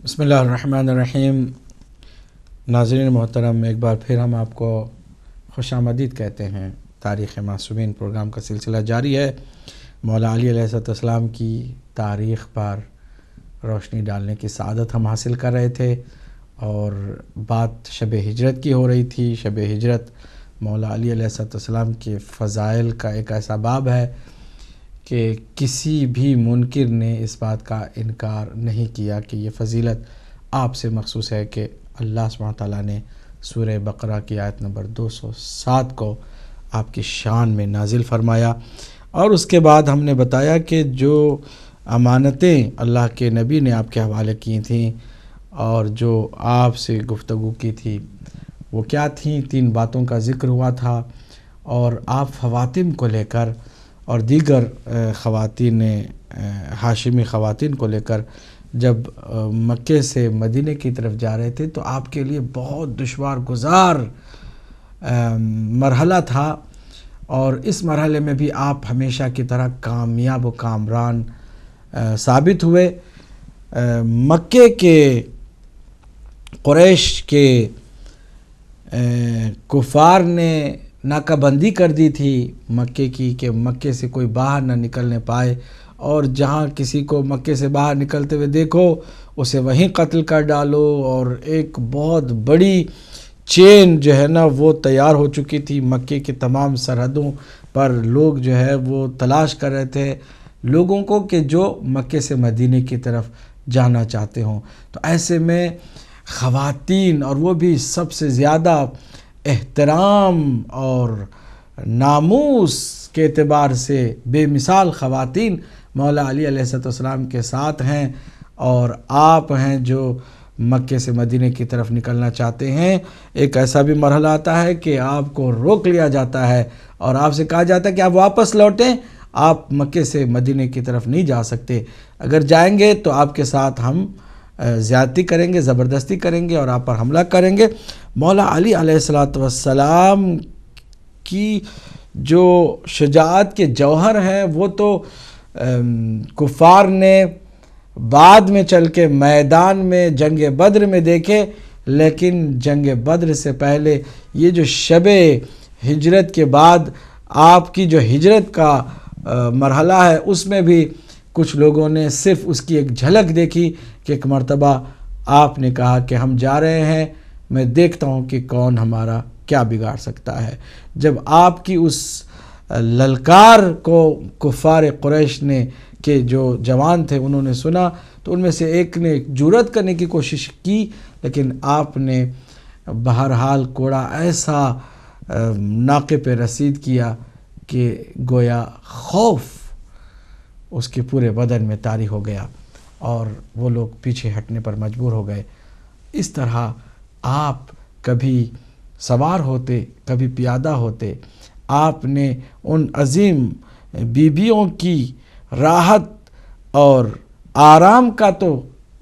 بسم اللہ الرحمن الرحیم۔ ناظرین محترم، ایک بار پھر ہم آپ کو خوش آمدید کہتے ہیں۔ تاریخ معصومین پروگرام کا سلسلہ جاری ہے۔ مولا علی علیہ السلام کی تاریخ پر روشنی ڈالنے کی سعادت ہم حاصل کر رہے تھے، اور بات شب ہجرت کی ہو رہی تھی۔ شب ہجرت مولا علی علیہ السلام کے فضائل کا ایک ایسا باب ہے کہ کسی بھی منکر نے اس بات کا انکار نہیں کیا کہ یہ فضیلت آپ سے مخصوص ہے کہ اللہ سبحانہ تعالیٰ نے سورہ بقرہ کی آیت نمبر 207 کو آپ کی شان میں نازل فرمایا۔ اور اس کے بعد ہم نے بتایا کہ جو امانتیں اللہ کے نبی نے آپ کے حوالے کی تھیں اور جو آپ سے گفتگو کی تھی وہ کیا تھیں، 3 باتوں کا ذکر ہوا تھا، اور آپ خواتین کو لے کر اور دیگر خواتین ہاشمی خواتین کو لے کر جب مکے سے مدینہ کی طرف جا رہے تھے تو آپ کے لیے بہت دشوار گزار مرحلہ تھا، اور اس مرحلے میں بھی آپ ہمیشہ کی طرح کامیاب و کامران ثابت ہوئے۔ مکے کے قریش کے کفار نے ناکہ بندی کر دی تھی مکے کی کہ مکے سے کوئی باہر نہ نکلنے پائے، اور جہاں کسی کو مکے سے باہر نکلتے ہوئے دیکھو اسے وہیں قتل کر ڈالو، اور ایک بہت بڑی چین جو ہے نا وہ تیار ہو چکی تھی۔ مکے کے تمام سرحدوں پر لوگ جو ہے وہ تلاش کر رہے تھے لوگوں کو کہ جو مکے سے مدینے کی طرف جانا چاہتے ہوں۔ تو ایسے میں خواتین، اور وہ بھی سب سے زیادہ احترام اور ناموس کے اعتبار سے بے مثال خواتین مولا علی علیہ السلام کے ساتھ ہیں، اور آپ ہیں جو مکے سے مدینے کی طرف نکلنا چاہتے ہیں۔ ایک ایسا بھی مرحلہ آتا ہے کہ آپ کو روک لیا جاتا ہے اور آپ سے کہا جاتا ہے کہ آپ واپس لوٹیں، آپ مکے سے مدینے کی طرف نہیں جا سکتے، اگر جائیں گے تو آپ کے ساتھ ہم زیادتی کریں گے، زبردستی کریں گے اور آپ پر حملہ کریں گے۔ مولا علی علیہ السلام کی جو شجاعت کے جوہر ہیں وہ تو کفار نے بعد میں چل کے میدان میں جنگ بدر میں دیکھے، لیکن جنگ بدر سے پہلے یہ جو شب ہجرت کے بعد آپ کی جو ہجرت کا مرحلہ ہے اس میں بھی کچھ لوگوں نے صرف اس کی ایک جھلک دیکھی کہ ایک مرتبہ آپ نے کہا کہ ہم جا رہے ہیں، میں دیکھتا ہوں کہ کون ہمارا کیا بگاڑ سکتا ہے۔ جب آپ کی اس للکار کو کفار قریش نے کہ جو جوان تھے انہوں نے سنا تو ان میں سے ایک نے جرأت کرنے کی کوشش کی، لیکن آپ نے بہرحال کوڑا ایسا ناقے پہ رسید کیا کہ گویا خوف اس کے پورے بدن میں طاری ہو گیا اور وہ لوگ پیچھے ہٹنے پر مجبور ہو گئے۔ اس طرح آپ کبھی سوار ہوتے، کبھی پیادہ ہوتے، آپ نے ان عظیم بیبیوں کی راحت اور آرام کا تو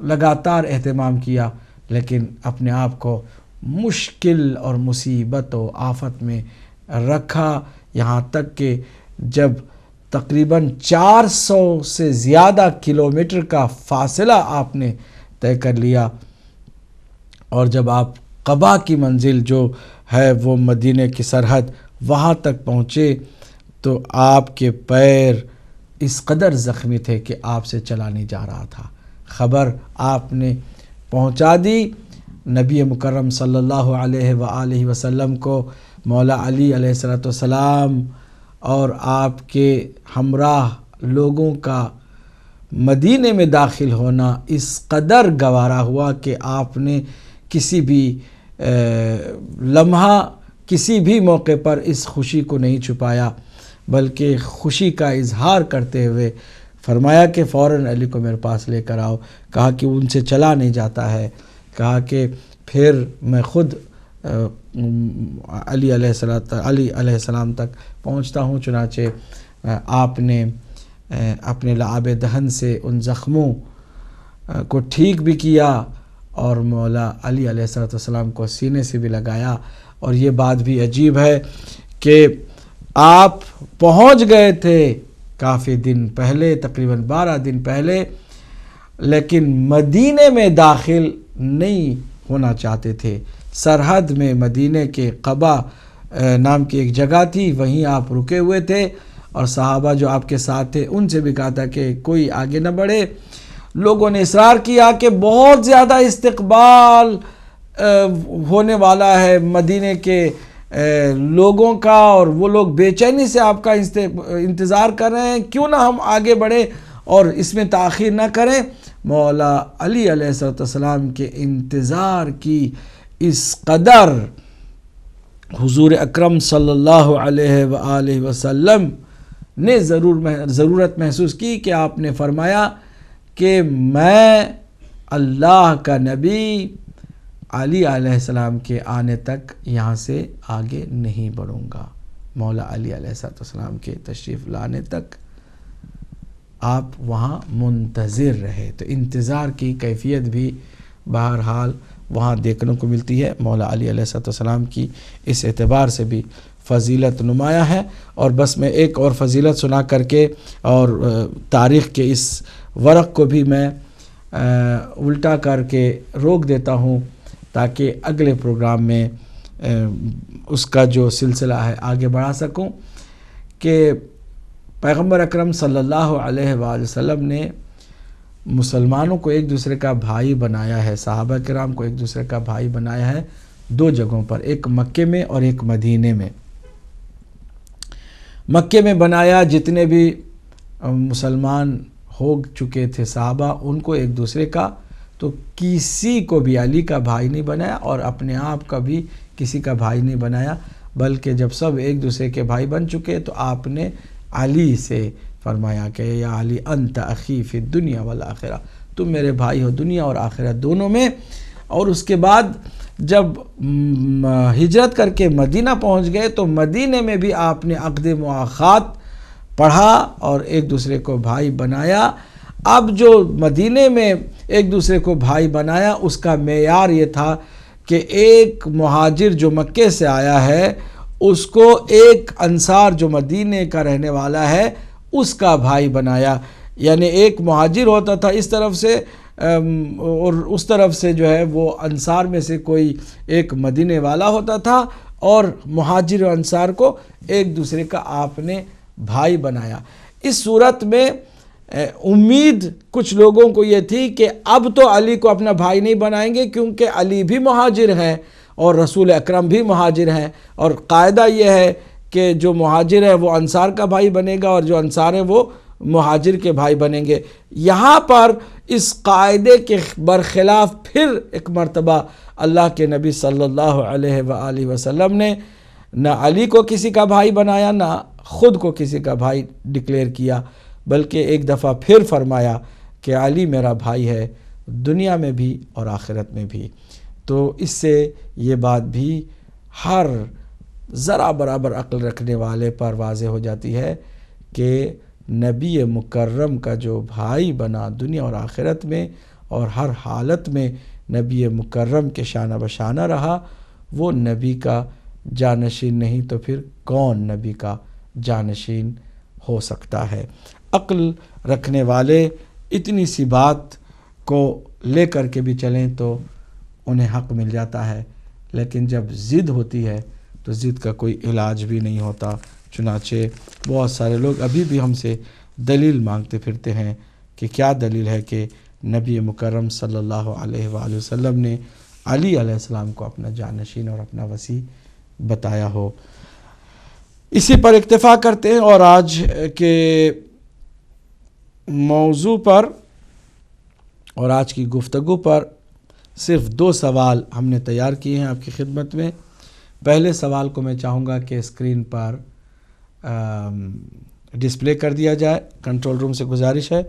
لگاتار اہتمام کیا، لیکن اپنے آپ کو مشکل اور مصیبت و آفت میں رکھا، یہاں تک کہ جب تقریباً 400 سے زیادہ کلومیٹر کا فاصلہ آپ نے طے کر لیا، اور جب آپ قبا کی منزل جو ہے وہ مدینہ کی سرحد وہاں تک پہنچے تو آپ کے پیر اس قدر زخمی تھے کہ آپ سے چلا نہیں جا رہا تھا۔ خبر آپ نے پہنچا دی نبی مکرم صلی اللہ علیہ وآلہ وسلم کو۔ مولا علی علیہ السلام اور آپ کے ہمراہ لوگوں کا مدینے میں داخل ہونا اس قدر گوارا ہوا کہ آپ نے کسی بھی لمحہ، کسی بھی موقع پر اس خوشی کو نہیں چھپایا، بلکہ خوشی کا اظہار کرتے ہوئے فرمایا کہ فوراً علی کو میرے پاس لے کر آؤ۔ کہا کہ ان سے چلا نہیں جاتا ہے، کہا کہ پھر میں خود علی علیہ السلام تک پہنچتا ہوں۔ چنانچہ آپ نے اپنے لعاب دہن سے ان زخموں کو ٹھیک بھی کیا اور مولا علی علیہ السلام کو سینے سے بھی لگایا۔ اور یہ بات بھی عجیب ہے کہ آپ پہنچ گئے تھے کافی دن پہلے، تقریباً 12 دن پہلے، لیکن مدینے میں داخل نہیں ہونا چاہتے تھے۔ سرحد میں مدینے کے قبا نام کی ایک جگہ تھی، وہیں آپ رکے ہوئے تھے، اور صحابہ جو آپ کے ساتھ تھے ان سے بھی کہا تھا کہ کوئی آگے نہ بڑھے۔ لوگوں نے اصرار کیا کہ بہت زیادہ استقبال ہونے والا ہے مدینے کے لوگوں کا، اور وہ لوگ بے چینی سے آپ کا انتظار کر رہے ہیں، کیوں نہ ہم آگے بڑھیں اور اس میں تاخیر نہ کریں۔ مولا علی علیہ السلام کے انتظار کی اس قدر حضور اکرم صلی اللہ علیہ وآلہ وسلم نے ضرورت محسوس کی کہ آپ نے فرمایا کہ میں اللہ کا نبی علی علیہ السلام کے آنے تک یہاں سے آگے نہیں بڑھوں گا۔ مولا علی علیہ السلام کے تشریف لانے تک آپ وہاں منتظر رہے۔ تو انتظار کی کیفیت بھی بہرحال وہاں دیکھنے کو ملتی ہے۔ مولا علی علیہ السلام کی اس اعتبار سے بھی فضیلت نمایاں ہے۔ اور بس میں ایک اور فضیلت سنا کر کے اور تاریخ کے اس ورق کو بھی میں الٹا کر کے روک دیتا ہوں تاکہ اگلے پروگرام میں اس کا جو سلسلہ ہے آگے بڑھا سکوں، کہ پیغمبر اکرم صلی اللہ علیہ وآلہ وسلم نے مسلمانوں کو ایک دوسرے کا بھائی بنایا ہے، صحابہ کرام کو ایک دوسرے کا بھائی بنایا ہے دو جگہوں پر، ایک مکے میں اور ایک مدینے میں۔ مکے میں بنایا، جتنے بھی مسلمان ہو چکے تھے صحابہ ان کو ایک دوسرے کا، تو کسی کو بھی علی کا بھائی نہیں بنایا اور اپنے آپ کا بھی کسی کا بھائی نہیں بنایا، بلکہ جب سب ایک دوسرے کے بھائی بن چکے تو آپ نے علی سے فرمایا کہ یا علی انت اخی فی الدنیا والآخرہ، تم میرے بھائی ہو دنیا اور آخرت دونوں میں۔ اور اس کے بعد جب ہجرت کر کے مدینہ پہنچ گئے تو مدینہ میں بھی آپ نے عقد مؤاخات پڑھا اور ایک دوسرے کو بھائی بنایا۔ اب جو مدینہ میں ایک دوسرے کو بھائی بنایا اس کا معیار یہ تھا کہ ایک مہاجر جو مکے سے آیا ہے اس کو ایک انصار جو مدینہ کا رہنے والا ہے اس کا بھائی بنایا، یعنی ایک مہاجر ہوتا تھا اس طرف سے اور اس طرف سے جو ہے وہ انصار میں سے کوئی ایک مدینے والا ہوتا تھا، اور مہاجر و انصار کو ایک دوسرے کا آپ نے بھائی بنایا۔ اس صورت میں امید کچھ لوگوں کو یہ تھی کہ اب تو علی کو اپنا بھائی نہیں بنائیں گے کیونکہ علی بھی مہاجر ہیں اور رسول اکرم بھی مہاجر ہیں، اور قاعدہ یہ ہے کہ جو مہاجر ہے وہ انصار کا بھائی بنے گا اور جو انصار ہے وہ مہاجر کے بھائی بنیں گے۔ یہاں پر اس قاعدے کے برخلاف پھر ایک مرتبہ اللہ کے نبی صلی اللہ علیہ وآلہ وسلم نے نہ علی کو کسی کا بھائی بنایا نہ خود کو کسی کا بھائی ڈکلیئر کیا، بلکہ ایک دفعہ پھر فرمایا کہ علی میرا بھائی ہے دنیا میں بھی اور آخرت میں بھی۔ تو اس سے یہ بات بھی ہر ذرا برابر عقل رکھنے والے پر واضح ہو جاتی ہے کہ نبی مکرم کا جو بھائی بنا دنیا اور آخرت میں اور ہر حالت میں نبی مکرم کے شانہ بشانہ رہا، وہ نبی کا جانشین نہیں تو پھر کون نبی کا جانشین ہو سکتا ہے۔ عقل رکھنے والے اتنی سی بات کو لے کر کے بھی چلیں تو انہیں حق مل جاتا ہے، لیکن جب ضد ہوتی ہے تو ضد کا کوئی علاج بھی نہیں ہوتا۔ چنانچہ بہت سارے لوگ ابھی بھی ہم سے دلیل مانگتے پھرتے ہیں کہ کیا دلیل ہے کہ نبی مکرم صلی اللہ علیہ وآلہ وسلم نے علی علیہ السلام کو اپنا جانشین اور اپنا وصی بتایا ہو۔ اسی پر اکتفا کرتے ہیں اور آج کے موضوع پر اور آج کی گفتگو پر صرف 2 سوال ہم نے تیار کیے ہیں آپ کی خدمت میں۔ پہلے سوال کو میں چاہوں گا کہ اسکرین پر ڈسپلے کر دیا جائے، کنٹرول روم سے گزارش ہے۔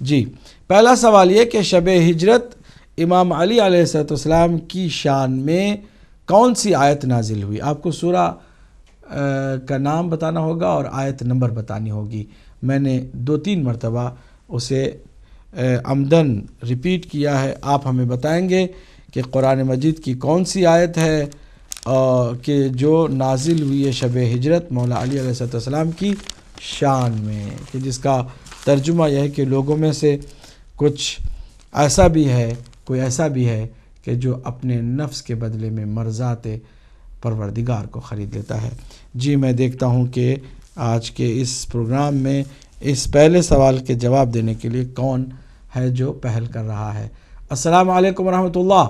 جی، پہلا سوال یہ کہ شب ہجرت امام علی علیہ السلام کی شان میں کون سی آیت نازل ہوئی؟ آپ کو سورہ کا نام بتانا ہوگا اور آیت نمبر بتانی ہوگی۔ میں نے 2-3 مرتبہ اسے عمدن ریپیٹ کیا ہے، آپ ہمیں بتائیں گے کہ قرآن مجید کی کون سی آیت ہے کہ جو نازل ہوئی ہے شب ہجرت مولا علی علیہ السلام کی شان میں، کہ جس کا ترجمہ یہ ہے کہ لوگوں میں سے کچھ ایسا بھی ہے، کوئی ایسا بھی ہے کہ جو اپنے نفس کے بدلے میں مرضات پروردگار کو خرید لیتا ہے۔ جی میں دیکھتا ہوں کہ آج کے اس پروگرام میں اس پہلے سوال کے جواب دینے کے لیے کون ہے جو پہل کر رہا ہے۔ السلام علیکم ورحمۃ اللہ۔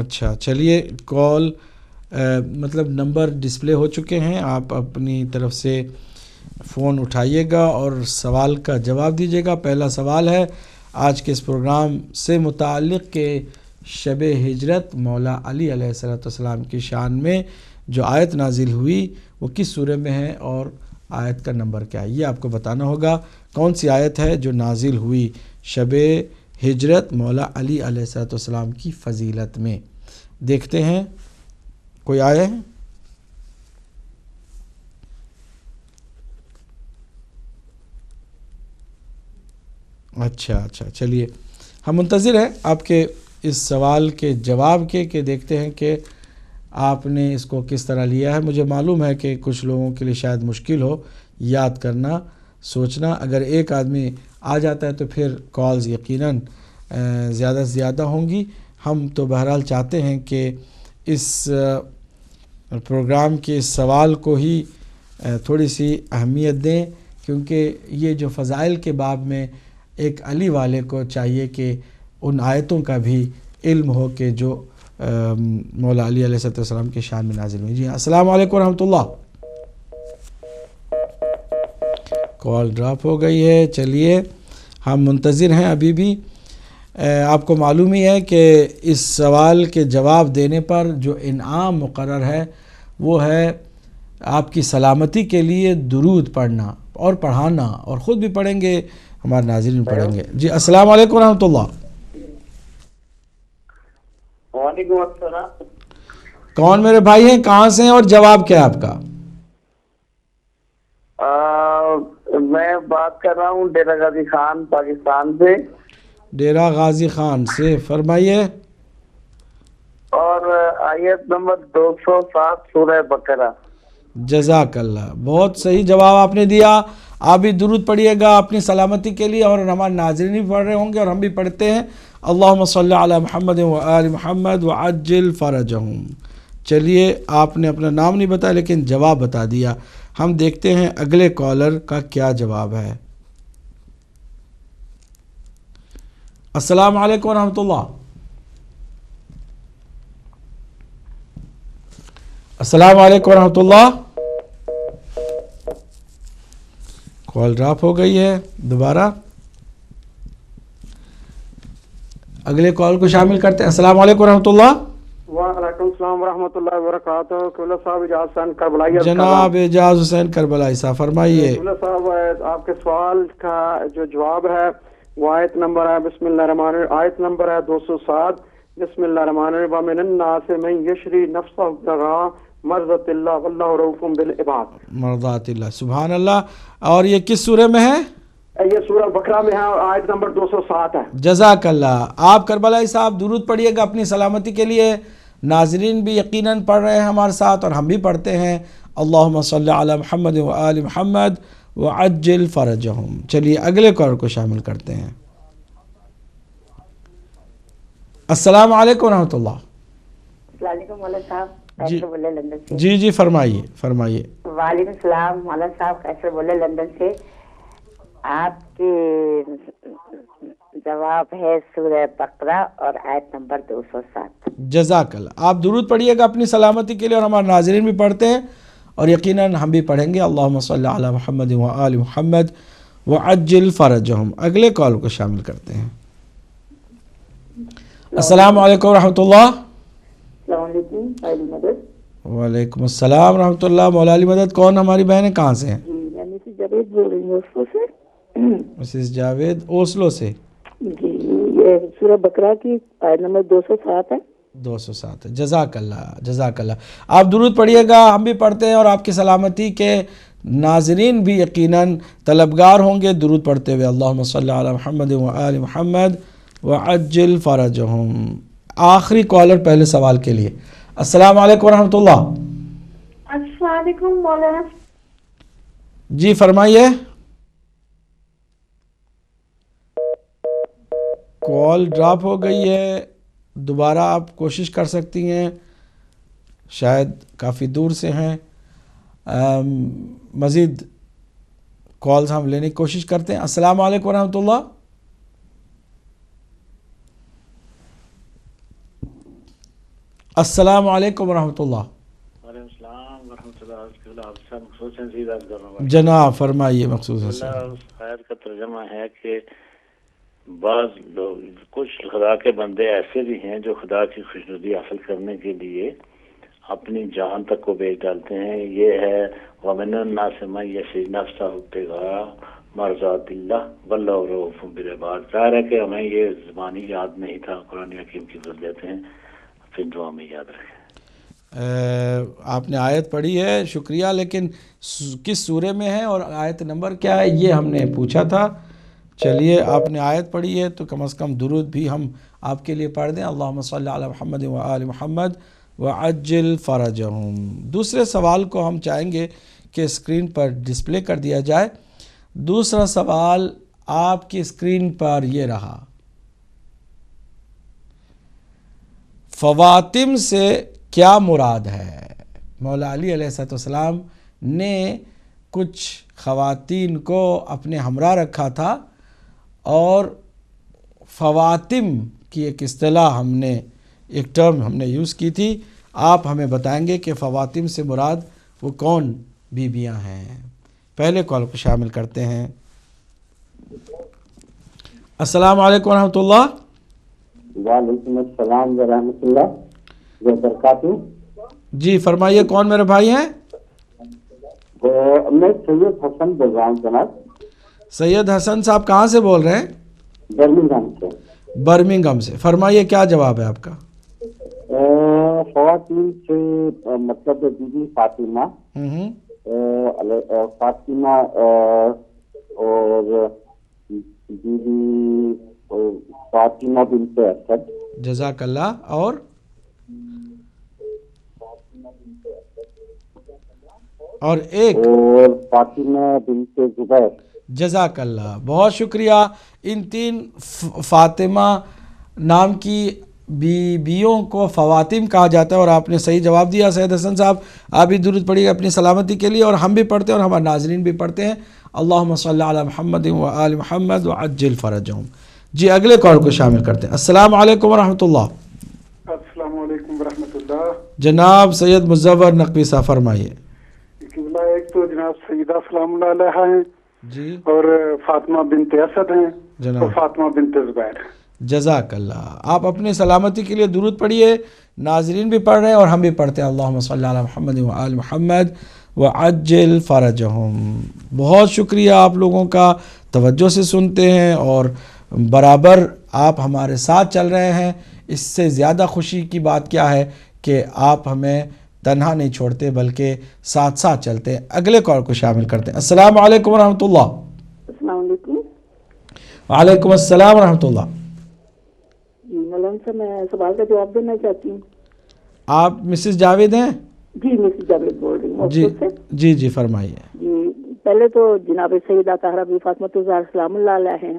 اچھا چلیے، کال مطلب نمبر ڈسپلے ہو چکے ہیں، آپ اپنی طرف سے فون اٹھائیے گا اور سوال کا جواب دیجیے گا۔ پہلا سوال ہے آج کے اس پروگرام سے متعلق کہ شب ہجرت مولا علی علیہ السلام کی شان میں جو آیت نازل ہوئی وہ کس سورہ میں ہے اور آیت کا نمبر کیا ہے، یہ آپ کو بتانا ہوگا۔ کون سی آیت ہے جو نازل ہوئی شب ہجرت مولا علی علیہ السلام کی فضیلت میں؟ دیکھتے ہیں، کوئی آئے ہیں؟ اچھا چلیے، ہم منتظر ہیں آپ کے اس سوال کے جواب کے، کہ دیکھتے ہیں کہ آپ نے اس کو کس طرح لیا ہے۔ مجھے معلوم ہے کہ کچھ لوگوں کے لیے شاید مشکل ہو یاد کرنا، سوچنا۔ اگر ایک آدمی آ جاتا ہے تو پھر کالز یقیناً زیادہ سے زیادہ ہوں گی۔ ہم تو بہرحال چاہتے ہیں کہ اس پروگرام کے اس سوال کو ہی تھوڑی سی اہمیت دیں، کیونکہ یہ جو فضائل کے باب میں ایک علی والے کو چاہیے کہ ان آیتوں کا بھی علم ہو کہ جو مولا علی علیہ السلام کے شان میں نازل ہوئی۔ جی السلام علیکم ورحمۃ اللہ۔ کال ڈراپ ہو گئی ہے، چلیے ہم منتظر ہیں ابھی بھی۔ آپ کو معلوم ہی ہے کہ اس سوال کے جواب دینے پر جو انعام مقرر ہے وہ ہے آپ کی سلامتی کے لیے درود پڑھنا اور پڑھانا، اور خود بھی پڑھیں گے، ہمارے ناظرین پڑھیں گے۔ جی السلام علیکم ورحمۃ اللہ۔ وعلیکم السلام۔ کون میرے بھائی ہیں، کہاں سے ہیں اور جواب کیا ہے آپ کا؟ میں بات کر رہا ہوں ڈیرہ غازی خان پاکستان سے۔ ڈیرہ غازی خان سے، فرمائیے۔ اور آیت نمبر 207 سورہ بقرہ۔ جزاک اللہ، بہت صحیح جواب آپ نے دیا۔ آپ بھی درود پڑھیے گا اپنی سلامتی کے لیے، اور ہمارے ناظرین بھی پڑھ رہے ہوں گے اور ہم بھی پڑھتے ہیں۔ اللہم صلی علی محمد و آل محمد وعجل فرجہم۔ چلیے، آپ نے اپنا نام نہیں بتایا لیکن جواب بتا دیا۔ ہم دیکھتے ہیں اگلے کالر کا کیا جواب ہے۔ السلام علیکم ورحمۃ اللہ۔ السلام علیکم ورحمۃ اللہ۔ کال ڈراپ ہو گئی ہے، دوبارہ اگلے کال کو شامل کرتے ہیں۔ السلام علیکم ورحمۃ اللہ۔ وعلیکم السلام ورحمۃ اللہ وبرکاتہ۔ قبلہ صاحب اجاز حسین کربلائی، جناب اعجاز حسین کربلائی صاحب فرمائیے۔ قبلہ صاحب آپ کے سوال کا جو جواب ہے وہ آیت نمبر ہے بسم اللہ الرحمن الرحیم، آیت نمبر ہے 207 بسم اللہ الرحمن الرحیم، ومن الناس من یشری نفسہ ابتغاء مرضات اللہ واللہ رؤوف بالعباد۔ مرضات اللہ، سبحان اللہ۔ اور یہ کس سورہ میں ہے؟ یہ سورہ بقرہ میں ہے اور آیت نمبر 207 ہے۔ جزاک اللہ۔ آپ کربلائی صاحب درود پڑھیے گا اپنی سلامتی کے لیے۔ ناظرین بھی یقیناً پڑھ رہے ہیں ہمارے ساتھ اور ہم بھی پڑھتے ہیں۔ اللہم صلی علی محمد و آل محمد وعجل فرجہم۔ چلیے اگلے کال کو شامل کرتے ہیں۔ السلام علیکم ورحمۃ اللہ۔ السلام علیکم مولانا صاحب، کیسے بولے لندن سے؟ جی فرمائیے فرمائیے۔ وعلیکم السلام مولانا صاحب، کیسے بولے لندن سے؟ آپ کی جواب ہے سورہ بقرہ اور آیت نمبر 207۔ جزاک اللہ۔ آپ درود پڑھیے گا اپنی سلامتی کے لیے اور ہمارے ناظرین بھی پڑھتے ہیں اور یقیناً ہم بھی پڑھیں گے۔ اللہم صلی علی محمد و آل محمد وعجل فرجہم۔ اگلے کال کو شامل کرتے ہیں۔ السلام علیکم ورحمۃ اللہ۔ السلام علیکم، علی مدد۔ وعلیکم السلام ورحمۃ اللہ۔ مولا علی مدد، کون ہماری بہنیں، کہاں سے ہیں؟ جی میں مسز جاوید بول رہی ہوں اوسلو سے۔ مسز جاوید اوسلو سے۔ جی یہ سورہ بقرہ کی آیت نمبر 207 ہے۔ 207 ہے۔ جزاک اللہ جزاک اللہ۔ آپ درود پڑھیے گا، ہم بھی پڑھتے ہیں اور آپ کی سلامتی کے ناظرین بھی یقیناً طلبگار ہوں گے درود پڑھتے ہوئے۔ اللہم صلی علی محمد و آل محمد وعجل فرجہم۔ آخری کالر پہلے سوال کے لیے۔ السلام علیکم ورحمۃ اللہ۔ السلام علیکم مولانا۔ جی فرمائیے۔ کال ڈراپ ہو گئی ہے، دوبارہ آپ کوشش کر سکتی ہیں، شاید کافی دور سے ہیں۔ مزید کالز ہم لینے کی کوشش کرتے ہیں۔ السلام علیکم ورحمۃ اللہ۔ السلام علیکم ورحمۃ اللہ۔ وعلیکم السلام ورحمۃ اللہ۔ جناب فرمائیے۔ مخصوص خیر کا ترجمہ ہے کہ بعض لوگ، کچھ خدا کے بندے ایسے بھی ہیں جو خدا کی خوشنودی حاصل کرنے کے لیے اپنی جان تک کو بیچ ڈالتے ہیں۔ یہ ہے وَمِنَ النَّاسِ مَن يَشْرِي نَفْسَهُ ابْتِغَاءَ مَرْضَاتِ اللَّهِ وَاللَّهُ رَءُوفٌ بِالْعِبَادِ۔ ظاہر ہے کہ ہمیں یہ زبانی یاد نہیں تھا، قرآن حکیم کی ضرورت دیتے ہیں، پھر دعا میں یاد رکھیں۔ آپ نے آیت پڑھی ہے، شکریہ، لیکن کس سورے میں ہے اور آیت نمبر کیا ہے یہ ہم نے پوچھا تھا۔ چلیے، آپ نے آیت پڑھی ہے تو کم از کم درود بھی ہم آپ کے لیے پڑھ دیں۔ اللہم صلی علی محمد و آل محمد وعجل فرجہم۔ دوسرے سوال کو ہم چاہیں گے کہ اسکرین پر ڈسپلے کر دیا جائے۔ دوسرا سوال آپ کی اسکرین پر یہ رہا، فواتم سے کیا مراد ہے؟ مولا علی علیہ السلام نے کچھ خواتین کو اپنے ہمراہ رکھا تھا، اور فواتم کی ایک اصطلاح ایک ٹرم ہم نے یوز کی تھی۔ آپ ہمیں بتائیں گے کہ فواتم سے مراد وہ کون بیویاں ہیں۔ پہلے کال کو شامل کرتے ہیں۔ السلام علیکم ورحمۃ اللہ۔ وعلیکم السلام ورحمۃ اللہ وبرکاتہ۔ جی فرمائیے، کون میرے بھائی ہیں؟ میں سید حسن بول رہا ہوں جناب۔ سید حسن صاحب کہاں سے بول رہے ہیں؟ برمنگھم سے۔ برمنگھم سے۔ فرمائیے کیا جواب ہے آپ کا؟ خواتین سے مطلب بی بی فاطمہ، فاطمہ اور بی بی فاطمہ بنت اسد۔ جزاک اللہ۔ اور ایک اور فاطمہ بنت زبیر۔ جزاک اللہ، بہت شکریہ۔ ان تین فاطمہ نام کی بیویوں کو فواتم کہا جاتا ہے، اور آپ نے صحیح جواب دیا سید حسن صاحب۔ آپ بھی درود پڑھیے گا اپنی سلامتی کے لیے، اور ہم بھی پڑھتے ہیں اور ہمارے ناظرین بھی پڑھتے ہیں۔ اللہم صلی علی محمد و آل محمد وعجل فرجہم۔ جی اگلے کال کو شامل کرتے ہیں۔ السلام علیکم ورحمۃ اللہ۔ السلام علیکم ورحمۃ اللہ۔ جناب سید مزور نقوی صاحب فرمائیے۔ ایک تو جناب سیدہ سلام اللہ علیہ ہیں جی، اور فاطمہ بنت اسد ہیں جناب۔ اور فاطمہ بنت زبیر۔ جزاک اللہ۔ آپ اپنی سلامتی کے لیے درود پڑھیے، ناظرین بھی پڑھ رہے ہیں اور ہم بھی پڑھتے ہیں۔ اللہم صلی علی محمد و آل محمد وعجل فرجہم۔ بہت شکریہ آپ لوگوں کا، توجہ سے سنتے ہیں اور برابر آپ ہمارے ساتھ چل رہے ہیں۔ اس سے زیادہ خوشی کی بات کیا ہے کہ آپ ہمیں تنہا نہیں چھوڑتے بلکہ ساتھ ساتھ چلتے ہیں۔ اگلے کال کو شامل کرتے ہیں۔ السلام علیکم ورحمۃ اللہ۔ السلام علیکم۔ وعلیکم السلام ورحمۃ اللہ۔ جی مولانا صاحب، میں سوال کا جواب دینا چاہتی ہوں۔ آپ مسز جاوید ہیں؟ جی مسز جاوید بول رہی ہوں جی سے۔ جی جی فرمائیے۔ جی پہلے تو جناب سیدہ طاہرہ بی فاطمہ الزہرا سلام اللہ علیہ ہیں،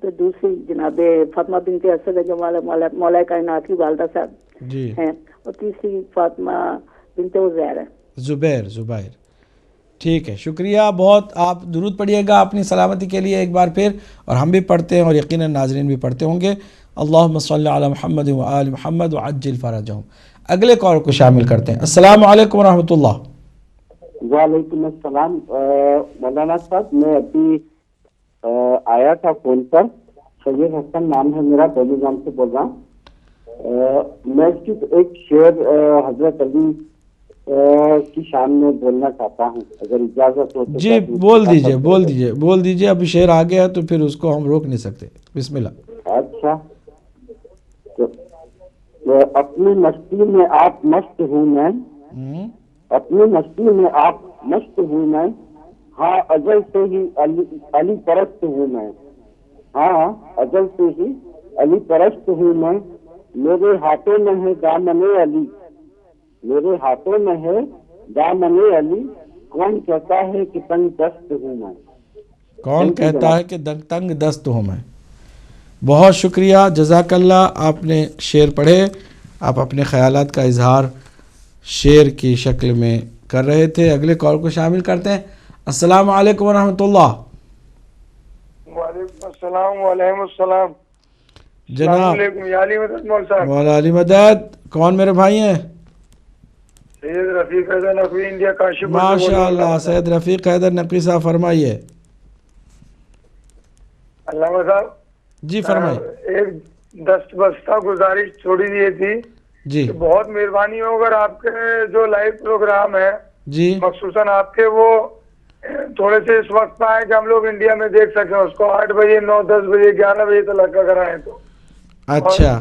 تو دوسری جناب فاطمہ بنت اسد جو مولا کائنات کی والدہ صاحب جی ہیں، اور تیسری فاطمہ بنت عزیر ہے۔ زبیر۔ ٹھیک ہے، شکریہ بہت۔ آپ درود پڑھیے گا اپنی سلامتی کے لیے ایک بار پھر، اور ہم بھی پڑھتے ہیں اور یقیناً ناظرین بھی پڑھتے ہوں گے۔ اللہم صلی علی محمد و آل محمد وعجل فرجہم۔ اگلے کال کو شامل کرتے ہیں۔ السلام علیکم ورحمۃ اللہ۔ وعلیکم السلام۔ مولانا صاحب میں ابھی آیا تھا فون پر، سید حسن نام ہے میرا، برمنگھم سے بول رہا ہوں۔ میں صرف ایک شعر حضرت علی کی شان میں بولنا چاہتا ہوں، اگر اجازت ہو تو۔ جی بول دیجیے۔ ابھی شعر آ گیا تو پھر اس کو ہم روک نہیں سکتے۔ بسم اللہ۔ اچھا، اپنی مستی میں آپ مست ہوں میں، اپنی مستی میں آپ مست ہوں میں، ہاں ازل سے ہی علی پرست ہوں میں، ہاں ازل سے ہی علی پرست ہوں میں، میرے ہاتھوں میں ہے دامن علی، میرے ہاتھوں میں ہے دامن علی، کون کہتا ہے کہ تنگ دست ہوں میں، کون کہتا ہے کہ تنگ دست ہوں میں؟ بہت شکریہ، جزاک اللہ. آپ نے شعر پڑھے، آپ اپنے خیالات کا اظہار شعر کی شکل میں کر رہے تھے. اگلے کال کو شامل کرتے ہیں. السلام علیکم ورحمۃ اللہ. وعلیکم السلام وعلیکم السلام. جناب السلام علیکم یا علی مدد مول صاحب. مولا علی مدد. کون میرے بھائی ہیں؟ سید رفیق حیدر نقوی انڈیا کاشی پور سے بول ماشاء رہا ہوں. اللہ. سید رفیق حیدر نقوی صاحب فرمائیے. علامہ صاحب جی فرمائیے. ایک دستبستہ گزارش چھوڑی دی تھی جی کہ بہت مہربانی ہو اگر آپ کے جو لائیو پروگرام ہے جی مخصوصاً آپ کے وہ تھوڑے سے اس وقت پہ آئے کہ ہم لوگ انڈیا میں دیکھ سکیں اس کو. 8 بجے 9 10 بجے 11 بجے تک لگا کرائیں تو. اچھا.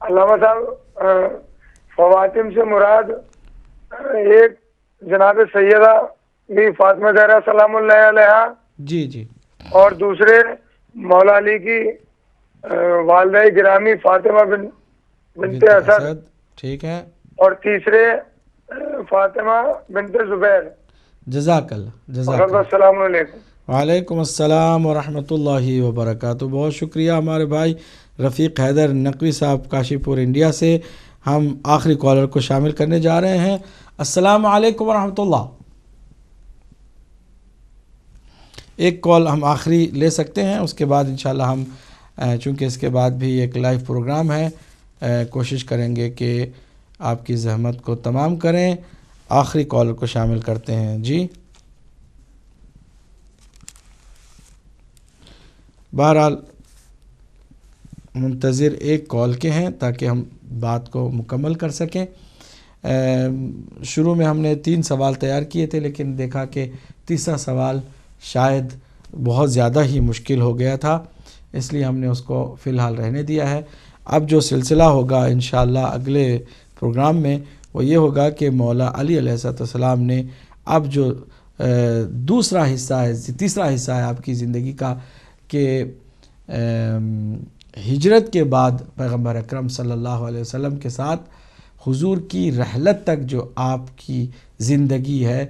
علامہ صاحب خواتین سے مراد ایک جناب سیدہ بھی فاطمہ زہرا سلام اللہ علیہا جی جی اور دوسرے مولا علی کی والدہ گرامی فاطمہ بنت اسد، ٹھیک ہے. اور تیسرے فاطمہ بنت زبیر. جزاک اللہ. جزاک اللہ. السلام علیکم. وعلیکم السلام ورحمۃ اللہ وبرکاتہ. بہت شکریہ ہمارے بھائی رفیق حیدر نقوی صاحب کاشی پور انڈیا سے. ہم آخری کالر کو شامل کرنے جا رہے ہیں. السلام علیکم ورحمۃ اللہ. ایک کال ہم آخری لے سکتے ہیں، اس کے بعد انشاءاللہ ہم چونکہ اس کے بعد بھی ایک لائیو پروگرام ہے، کوشش کریں گے کہ آپ کی زحمت کو تمام کریں. آخری کالر کو شامل کرتے ہیں. جی بہرحال منتظر ایک کال کے ہیں تاکہ ہم بات کو مکمل کر سکیں. شروع میں ہم نے 3 سوال تیار کیے تھے لیکن دیکھا کہ تیسرا سوال شاید بہت زیادہ ہی مشکل ہو گیا تھا، اس لیے ہم نے اس کو فی الحال رہنے دیا ہے. اب جو سلسلہ ہوگا انشاءاللہ اگلے پروگرام میں وہ یہ ہوگا کہ مولا علی علیہ السلام نے اب جو دوسرا حصہ ہے، تیسرا حصہ ہے آپ کی زندگی کا، کہ ہجرت کے بعد پیغمبر اکرم صلی اللہ علیہ وسلم کے ساتھ حضور کی رحلت تک جو آپ کی زندگی ہے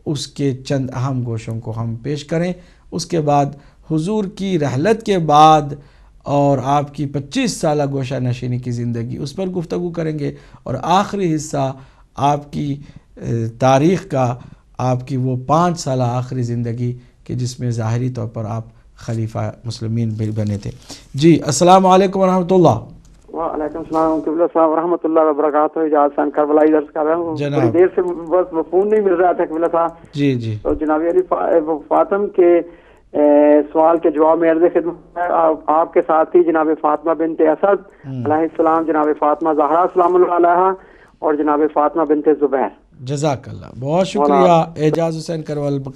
اس کے چند اہم گوشوں کو ہم پیش کریں. اس کے بعد حضور کی رحلت کے بعد اور آپ کی 25 سالہ گوشہ نشینی کی زندگی اس پر گفتگو کریں گے، اور آخری حصہ آپ کی تاریخ کا، آپ کی وہ 5 سالہ آخری زندگی کہ جس میں ظاہری طور پر آپ خلیفہ مسلمین بنے تھے. جی السلام علیکم ورحمۃ اللہ. وعلیکم السلام قبلہ صاحب ورحمۃ اللہ وبرکاتہ. اجاز خان کربلا درس کر رہا ہوں. بڑی دیر سے بس فون نہیں مل رہا تھا قبلہ صاحب. جی جی. تو جناب علی فاطم کے سوال کے جواب میں عرض خدمت ہے. آپ کے ساتھی جناب فاطمہ بنت اسد علیہ السلام، جناب فاطمہ زہرا سلام اللہ علیہا، اور جناب فاطمہ بنت زبیر. جزاک اللہ. بہت شکریہ اعجاز حسین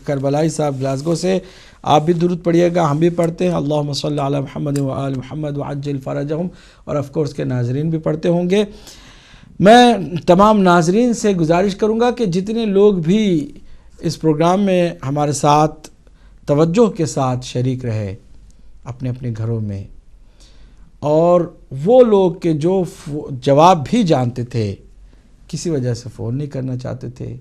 کربلائی صاحب گلاسگو سے. آپ بھی درود پڑھیے گا، ہم بھی پڑھتے ہیں. اللہم صلی علی محمد و آل محمد وعجل فرجہم، اور آف کورس کے ناظرین بھی پڑھتے ہوں گے. میں تمام ناظرین سے گزارش کروں گا کہ جتنے لوگ بھی اس پروگرام میں ہمارے ساتھ توجہ کے ساتھ شریک رہے اپنے اپنے گھروں میں، اور وہ لوگ کہ جو جواب بھی جانتے تھے کسی وجہ سے فون نہیں کرنا چاہتے تھے،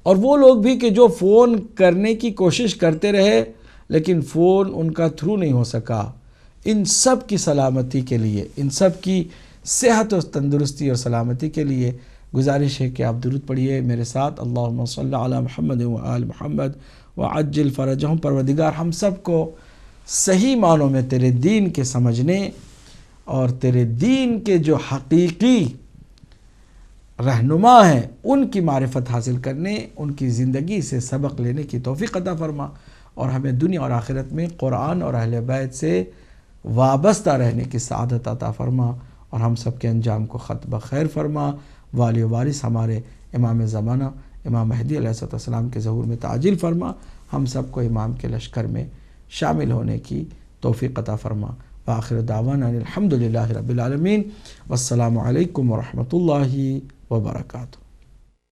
اور وہ لوگ بھی کہ جو فون کرنے کی کوشش کرتے رہے لیکن فون ان کا تھرو نہیں ہو سکا، ان سب کی سلامتی کے لیے، ان سب کی صحت و تندرستی اور سلامتی کے لیے گزارش ہے کہ آپ درود پڑھیے میرے ساتھ. اللہم صلی علی محمد و آل محمد وعجل فرجہم. پروردگار ہم سب کو صحیح معنوں میں تیرے دین کے سمجھنے اور تیرے دین کے جو حقیقی رہنما ہیں ان کی معرفت حاصل کرنے، ان کی زندگی سے سبق لینے کی توفیق عطا فرما، اور ہمیں دنیا اور آخرت میں قرآن اور اہل بیت سے وابستہ رہنے کی سعادت عطا فرما، اور ہم سب کے انجام کو خط بخیر فرما. والی و وارث ہمارے امام زمانہ امام مہدی علیہ السلام کے ظہور میں تعجیل فرما. ہم سب کو امام کے لشکر میں شامل ہونے کی توفیق عطا فرما. وآخر دعوانا الحمدللہ رب العالمین. والسلام علیکم ورحمۃ اللہ وبرکاتہ.